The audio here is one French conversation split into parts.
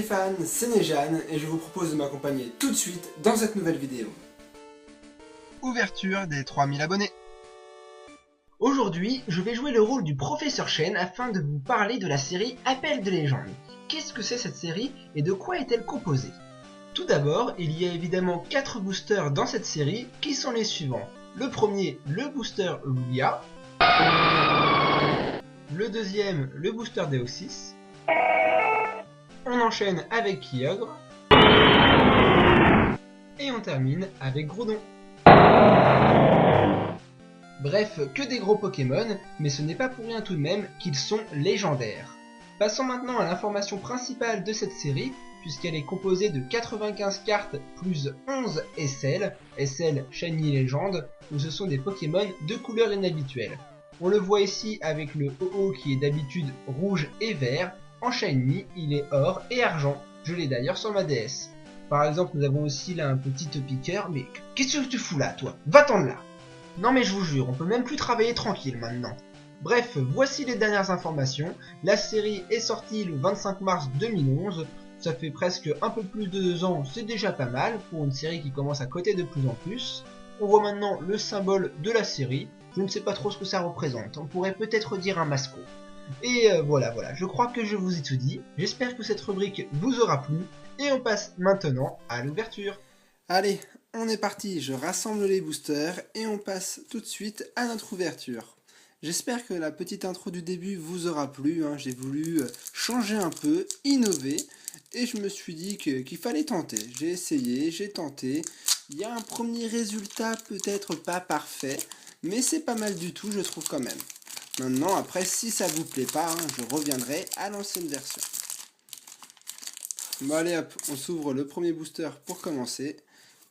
fans, c'est Nejane et je vous propose de m'accompagner tout de suite dans cette nouvelle vidéo. Ouverture des 3000 abonnés. Aujourd'hui, je vais jouer le rôle du professeur Chen afin de vous parler de la série Appel de légende. Qu'est-ce que c'est cette série et de quoi est-elle composée? Tout d'abord, il y a évidemment 4 boosters dans cette série qui sont les suivants. Le premier, le booster Lugia. Le deuxième, le booster Deoxys. On enchaîne avec Kyogre. Et on termine avec Groudon. Bref, que des gros Pokémon, mais ce n'est pas pour rien tout de même qu'ils sont légendaires. Passons maintenant à l'information principale de cette série, puisqu'elle est composée de 95 cartes plus 11 SL, SL Shiny Légende, où ce sont des Pokémon de couleurs inhabituelles. On le voit ici avec le OO qui est d'habitude rouge et vert, en Shiny il est or et argent, je l'ai d'ailleurs sur ma DS. Par exemple nous avons aussi là un petit Topiqueur, mais qu'est-ce que tu fous là toi? Va-t'en de là! Non mais je vous jure, on peut même plus travailler tranquille maintenant. Bref, voici les dernières informations. La série est sortie le 25 mars 2011. Ça fait presque un peu plus de 2 ans, c'est déjà pas mal pour une série qui commence à coter de plus en plus. On voit maintenant le symbole de la série. Je ne sais pas trop ce que ça représente. On pourrait peut-être dire un mascot. Et voilà, je crois que je vous ai tout dit. J'espère que cette rubrique vous aura plu. Et on passe maintenant à l'ouverture. Allez, on est parti, je rassemble les boosters et on passe tout de suite à notre ouverture. J'espère que la petite intro du début vous aura plu, hein. J'ai voulu changer un peu, innover, et je me suis dit qu'il fallait tenter. J'ai essayé, j'ai tenté, il y a un premier résultat peut-être pas parfait, mais c'est pas mal du tout je trouve quand même. Maintenant après si ça vous plaît pas, hein, je reviendrai à l'ancienne version. Bon allez hop, on s'ouvre le premier booster pour commencer,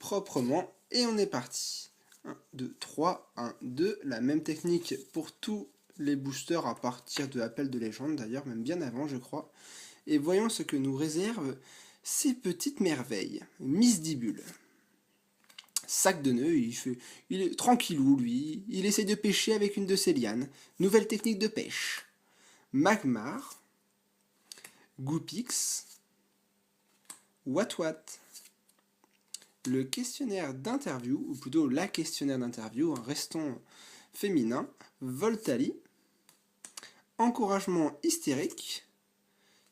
proprement, et on est parti. 1, 2, 3, 1, 2, la même technique pour tous les boosters à partir de Appel de légende d'ailleurs, même bien avant je crois. Et voyons ce que nous réservent ces petites merveilles. Misdibule. Sac de nœuds, il est tranquillou lui, il essaie de pêcher avec une de ses lianes. Nouvelle technique de pêche. Magmar. Goopix. Watwat. Le questionnaire d'interview, ou plutôt la questionnaire d'interview, restons féminin, Voltali, encouragement hystérique,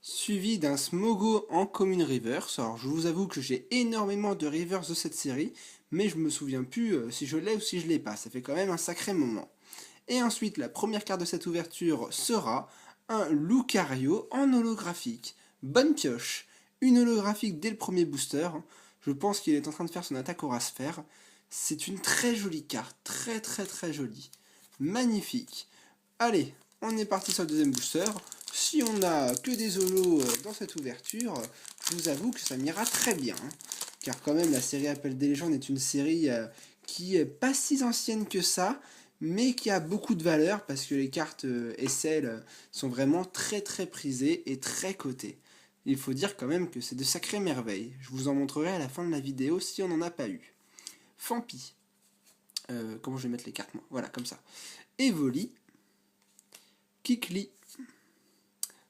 suivi d'un Smogo en commune reverse. Alors je vous avoue que j'ai énormément de reverse de cette série, mais je me souviens plus si je l'ai ou si je l'ai pas, ça fait quand même un sacré moment. Et ensuite la première carte de cette ouverture sera un Lucario en holographique. Bonne pioche, une holographique dès le premier booster. Je pense qu'il est en train de faire son attaque au Rasphère. C'est une très jolie carte, très jolie. Magnifique. Allez, on est parti sur le deuxième booster. Si on n'a que des holos dans cette ouverture, je vous avoue que ça m'ira très bien. Car quand même, la série Appel des légendes est une série qui est pas si ancienne que ça, mais qui a beaucoup de valeur parce que les cartes SL sont vraiment très prisées et très cotées. Il faut dire quand même que c'est de sacrées merveilles. Je vous en montrerai à la fin de la vidéo si on n'en a pas eu. Fampi. Comment je vais mettre les cartes moi? Voilà, comme ça. Evoli. Kikli.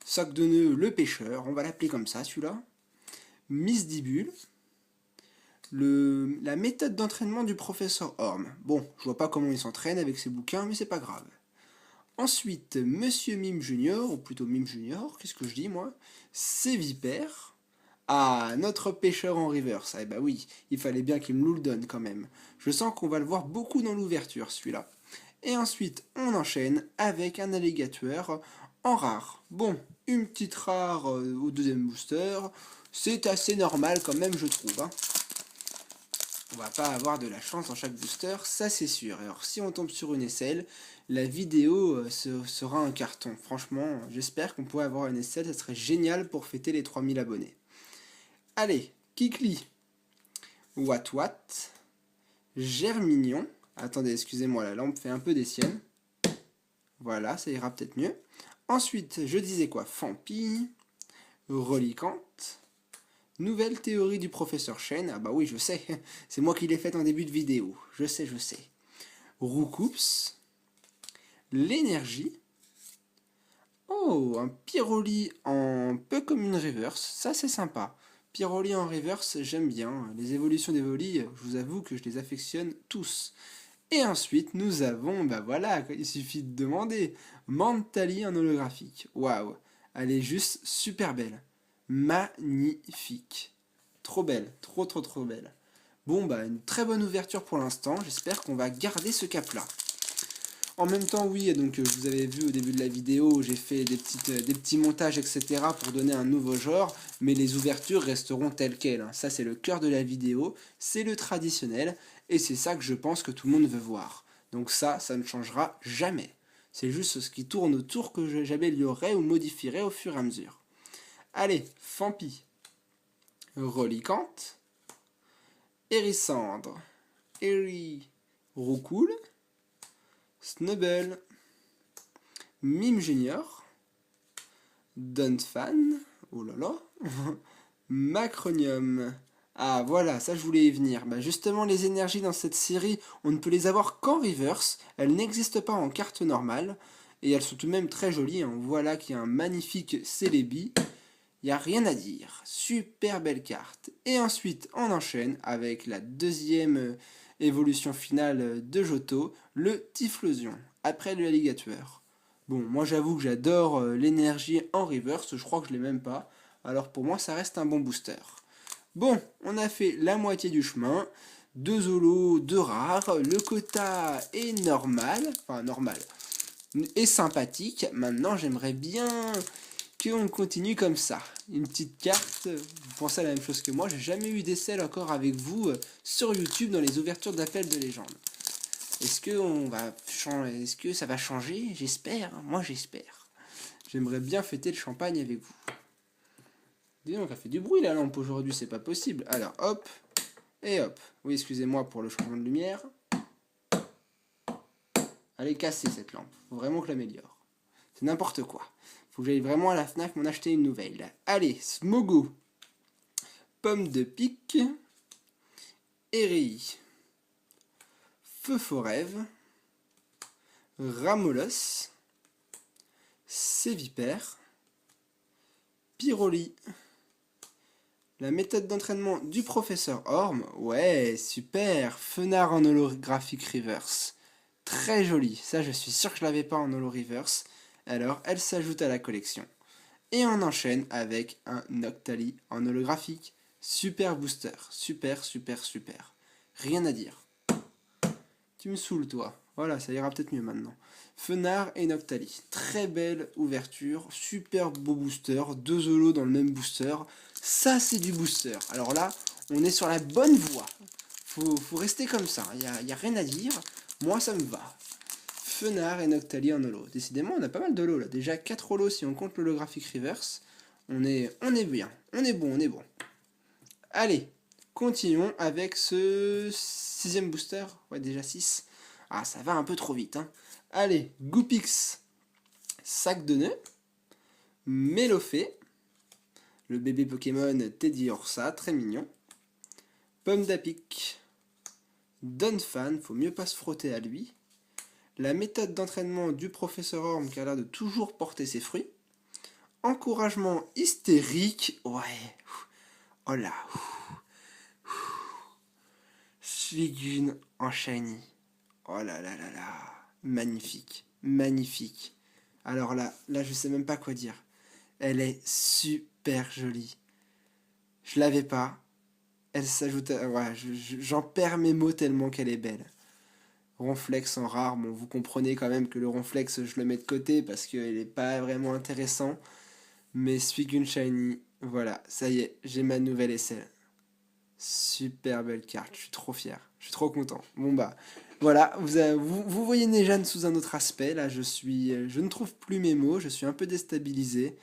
Sac de nœuds, le pêcheur. On va l'appeler comme ça, celui-là. Misdibule. La méthode d'entraînement du professeur Orm. Bon, je vois pas comment il s'entraîne avec ses bouquins, mais c'est pas grave. Ensuite, Monsieur Mime Junior, ou plutôt Mime Junior, qu'est-ce que je dis moi? C'est Vipère. Ah, notre pêcheur en reverse. Eh bah oui, il fallait bien qu'il nous le donne quand même. Je sens qu'on va le voir beaucoup dans l'ouverture, celui-là. Et ensuite, on enchaîne avec un alligator en rare. Bon, une petite rare au deuxième booster. C'est assez normal quand même, je trouve. Hein. On va pas avoir de la chance dans chaque booster, ça c'est sûr. Alors si on tombe sur une SL, la vidéo sera un carton. Franchement, j'espère qu'on pourrait avoir une SL, ça serait génial pour fêter les 3000 abonnés. Allez, Kikli, Watwat, Germignon. Attendez, excusez-moi, la lampe fait un peu des siennes. Voilà, ça ira peut-être mieux. Ensuite, je disais quoi? Fampi, Reliquante. Nouvelle théorie du professeur Chen. Ah bah oui, je sais. C'est moi qui l'ai faite en début de vidéo. Je sais. Roucoups. L'énergie. Oh, un Pyroli en Pokémon Reverse, ça c'est sympa. Pyroli en Reverse, j'aime bien. Les évolutions d'Evoli, je vous avoue que je les affectionne tous. Et ensuite, nous avons, bah voilà, il suffit de demander, Mantali en holographique. Waouh, elle est juste super belle. Magnifique. Trop belle, trop belle. Bon, bah une très bonne ouverture pour l'instant, j'espère qu'on va garder ce cap-là. En même temps, oui, donc vous avez vu au début de la vidéo, j'ai fait des petits montages, etc. pour donner un nouveau genre, mais les ouvertures resteront telles quelles, hein. Ça, c'est le cœur de la vidéo, c'est le traditionnel, et c'est ça que je pense que tout le monde veut voir. Donc ça ne changera jamais. C'est juste ce qui tourne autour que j'améliorerai ou modifierai au fur et à mesure. Allez, Fampi, Reliquante, Hérissandre, Eri, Roucoule, Snubble, Mime Junior, Dunfan, oh là là, Macronium. Ah voilà, ça je voulais y venir. Bah justement, les énergies dans cette série, on ne peut les avoir qu'en reverse. Elles n'existent pas en carte normale. Et elles sont tout de même très jolies, hein. Voilà qu'il y a un magnifique Celebi. Il n'y a rien à dire. Super belle carte. Et ensuite, on enchaîne avec la deuxième évolution finale de Johto, le Typhlosion, après le Alligator. Bon, moi j'avoue que j'adore l'énergie en reverse, je crois que je l'ai même pas. Alors pour moi, ça reste un bon booster. Bon, on a fait la moitié du chemin. 2 holos, 2 rares. Le quota est normal. Enfin, normal. Et sympathique. Maintenant, j'aimerais bien qu'on continue comme ça. Une petite carte. Vous pensez à la même chose que moi. J'ai jamais eu d'essai encore avec vous sur YouTube dans les ouvertures d'appels de légende. Est-ce que ça va changer? J'espère. Moi, j'espère. J'aimerais bien fêter le champagne avec vous. Dis donc, elle fait du bruit la lampe aujourd'hui, c'est pas possible. Alors, hop, et hop. Oui, excusez-moi pour le changement de lumière. Elle est cassée cette lampe. Faut vraiment que je l'améliore. C'est n'importe quoi. Faut que j'aille vraiment à la FNAC m'en acheter une nouvelle. Allez, Smogo. Pomme de pique. Érei. Feu Forève. Ramolos. Sévipère. Pyroli. La méthode d'entraînement du professeur Orm, ouais, super, Fenard en holographic reverse. Très joli, ça je suis sûr que je l'avais pas en holo reverse, alors elle s'ajoute à la collection. Et on enchaîne avec un Noctali en holographique. Super booster, super. Rien à dire. Tu me saoules toi. Voilà, ça ira peut-être mieux maintenant. Fenard et Noctali. Très belle ouverture, super beau booster, 2 holos dans le même booster. Ça, c'est du booster. Alors là, on est sur la bonne voie. Faut rester comme ça, il n'y a rien à dire. Moi, ça me va. Fenard et Noctali en holo. Décidément, on a pas mal de holos là. Déjà 4 holos si on compte l'holographique reverse. On est bien, on est bon. Allez, continuons avec ce 6ème booster. Ouais, déjà 6. Ah, ça va un peu trop vite, hein. Allez, Goopix, sac de nœuds, Mélofée, le bébé Pokémon Teddy Ursa, très mignon, Pomme d'Apic, Dunfan, faut mieux pas se frotter à lui, la méthode d'entraînement du professeur Orm qui a l'air de toujours porter ses fruits, encouragement hystérique, ouais, oh là, Suicune en shiny, oh là là là là, magnifique. Alors là je sais même pas quoi dire. Elle est super jolie. Je l'avais pas. Elle s'ajoute à... Ouais, j'en perds mes mots tellement qu'elle est belle. Ronflex en rare, bon, vous comprenez quand même que le Ronflex, je le mets de côté parce qu'il est pas vraiment intéressant. Mais Suicune Shiny, voilà, ça y est, j'ai ma nouvelle aisselle. Super belle carte, je suis trop fier, je suis trop content. Bon bah, voilà, vous voyez Nejane sous un autre aspect, là je ne trouve plus mes mots, je suis un peu déstabilisé.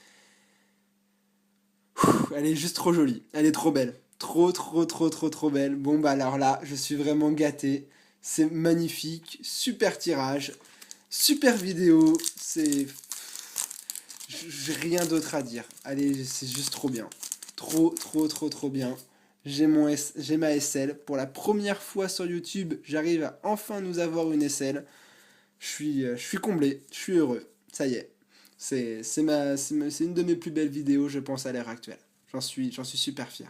Elle est juste trop jolie, elle est trop belle. Trop belle. Bon bah alors là, je suis vraiment gâté. C'est magnifique, super tirage, super vidéo, c'est... J'ai rien d'autre à dire. Allez, c'est juste trop bien. Trop bien. J'ai ma SL. Pour la première fois sur YouTube, j'arrive à enfin nous avoir une SL. Je suis comblé, je suis heureux. Ça y est. C'est une de mes plus belles vidéos, je pense, à l'heure actuelle. J'en suis super fier.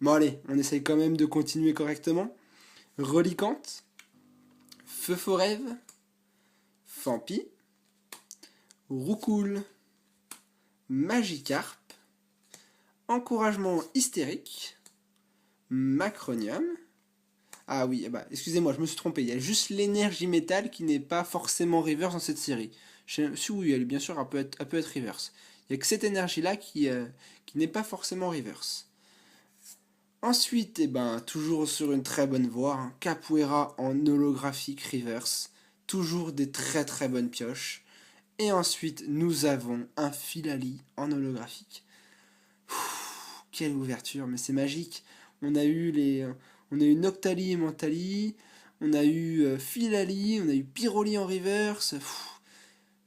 Bon allez, on essaye quand même de continuer correctement. Reliquante, Feu Forève, Fampi, Roucoule, Magikarp, Encouragement hystérique, Macronium. Ah oui, bah, excusez-moi, je me suis trompé. Il y a juste l'énergie métal qui n'est pas forcément reverse dans cette série. Si oui, elle, bien sûr, elle peut être reverse. Il n'y a que cette énergie-là qui n'est pas forcément reverse. Ensuite, eh ben, toujours sur une très bonne voie, hein, Capoeira en holographique reverse. Toujours des très très bonnes pioches. Et ensuite, nous avons un Filali en holographique. Quelle ouverture, mais c'est magique. On a eu Noctali et Mentali, on a eu Filali, on a eu Pyroli en reverse.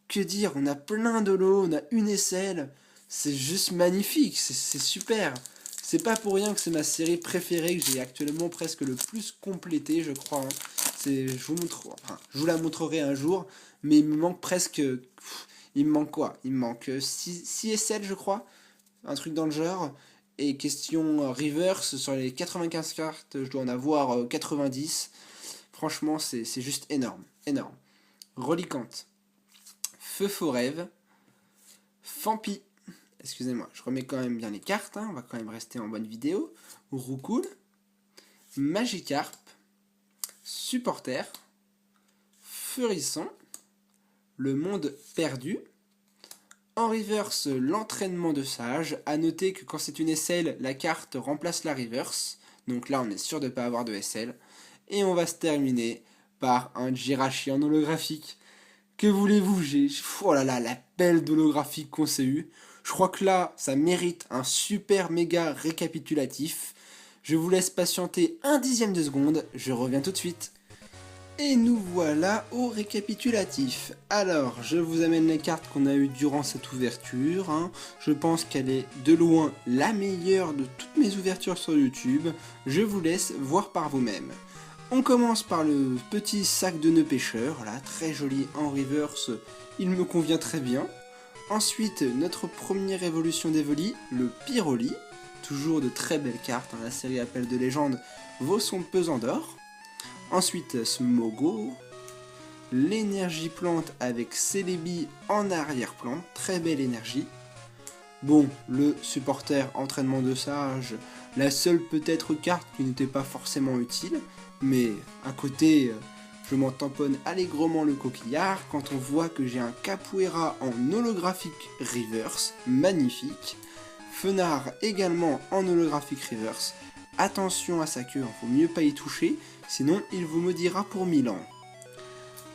Que dire, on a plein de lots, on a une aisselle. C'est juste magnifique, c'est super. C'est pas pour rien que c'est ma série préférée, que j'ai actuellement presque le plus complétée, je crois. Hein. Je vous la montrerai un jour, mais il me manque presque... il me manque quoi? Il me manque 6 aisselles, je crois. Un truc dans le genre. Et question reverse, sur les 95 cartes, je dois en avoir 90. Franchement, c'est juste énorme. Énorme. Reliquante. Feu Forève. Fampi. Excusez-moi, je remets quand même bien les cartes. Hein, on va quand même rester en bonne vidéo. Roucoule. Magikarp. Supporter. Feurisson. Le monde perdu. En reverse, l'entraînement de sage. A noter que quand c'est une SL, la carte remplace la reverse. Donc là, on est sûr de ne pas avoir de SL. Et on va se terminer par un Jirachi en holographique. Que voulez-vous, oh là là, la belle d'holographique qu'on s'est eu. Je crois que là, ça mérite un super méga récapitulatif. Je vous laisse patienter un dixième de seconde. Je reviens tout de suite. Et nous voilà au récapitulatif. Alors, je vous amène les cartes qu'on a eues durant cette ouverture. Hein. Je pense qu'elle est de loin la meilleure de toutes mes ouvertures sur YouTube. Je vous laisse voir par vous-même. On commence par le petit sac de nœuds pêcheurs, là, très joli en reverse, il me convient très bien. Ensuite, notre première évolution d'Evoli, le Pyroli, toujours de très belles cartes, hein, la série Appel de légende vaut son pesant d'or. Ensuite, Smogo, l'énergie plante avec Celebi en arrière-plan, très belle énergie. Bon, le supporter entraînement de sage, la seule peut-être carte qui n'était pas forcément utile, mais à côté, je m'en tamponne allègrement le coquillard quand on voit que j'ai un Capoeira en holographique reverse, magnifique. Fenard également en holographique reverse. Attention à sa queue, il faut mieux pas y toucher, sinon il vous maudira pour 1000 ans.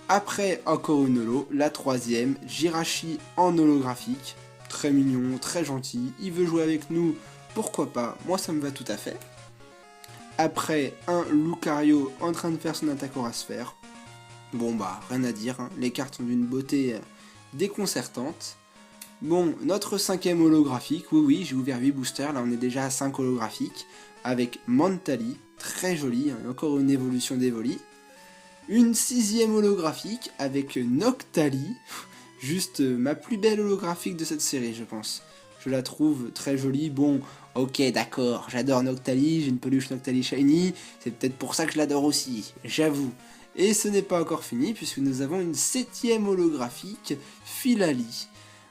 Après, encore une holo, la troisième, Jirachi en holographique. Très mignon, très gentil, il veut jouer avec nous, pourquoi pas, moi ça me va tout à fait. Après, un Lucario en train de faire son attaque Aurasphère. Bon bah, rien à dire, hein. Les cartes sont d'une beauté déconcertante. Bon, notre cinquième holographique, oui, j'ai ouvert 8 boosters, là on est déjà à 5 holographiques, avec Mentali, très joli, hein, encore une évolution d'Evoli. Une sixième holographique avec Noctali, juste ma plus belle holographique de cette série, je pense. Je la trouve très jolie, bon, ok d'accord, j'adore Noctali, j'ai une peluche Noctali Shiny, c'est peut-être pour ça que je l'adore aussi, j'avoue. Et ce n'est pas encore fini, puisque nous avons une septième holographique, Filali.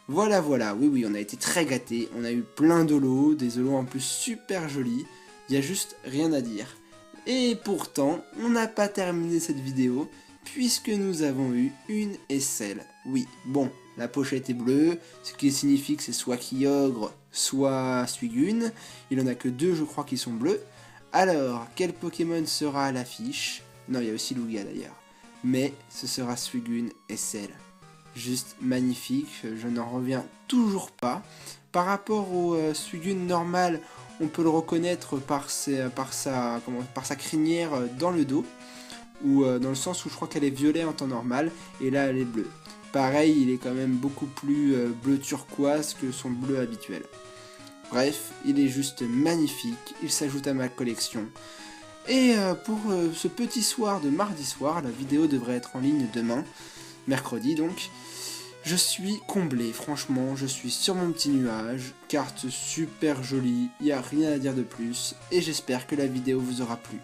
Voilà, oui, on a été très gâtés, on a eu plein d'holos, des holos en plus super jolis, il n'y a juste rien à dire. Et pourtant, on n'a pas terminé cette vidéo, puisque nous avons eu une aisselle. Oui, bon, la pochette est bleue, ce qui signifie que c'est soit Kyogre, soit Suicune. Il en a que 2, je crois, qui sont bleus. Alors, quel Pokémon sera à l'affiche? Non, il y a aussi Lugia d'ailleurs. Mais ce sera Suicune aisselle. Juste magnifique, je n'en reviens toujours pas. Par rapport au Suicune normal, on peut le reconnaître par sa crinière dans le dos, ou dans le sens où je crois qu'elle est violet en temps normal, et là elle est bleue. Pareil, il est quand même beaucoup plus bleu turquoise que son bleu habituel. Bref, il est juste magnifique, il s'ajoute à ma collection. Et pour ce petit soir de mardi soir, la vidéo devrait être en ligne demain, mercredi donc. Je suis comblé, franchement, je suis sur mon petit nuage, carte super jolie, il n'y a rien à dire de plus, et j'espère que la vidéo vous aura plu.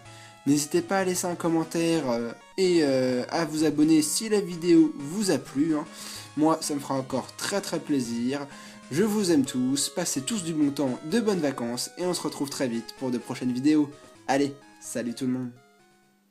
N'hésitez pas à laisser un commentaire et à vous abonner si la vidéo vous a plu, hein. Moi, ça me fera encore très plaisir. Je vous aime tous, passez tous du bon temps, de bonnes vacances, et on se retrouve très vite pour de prochaines vidéos. Allez, salut tout le monde!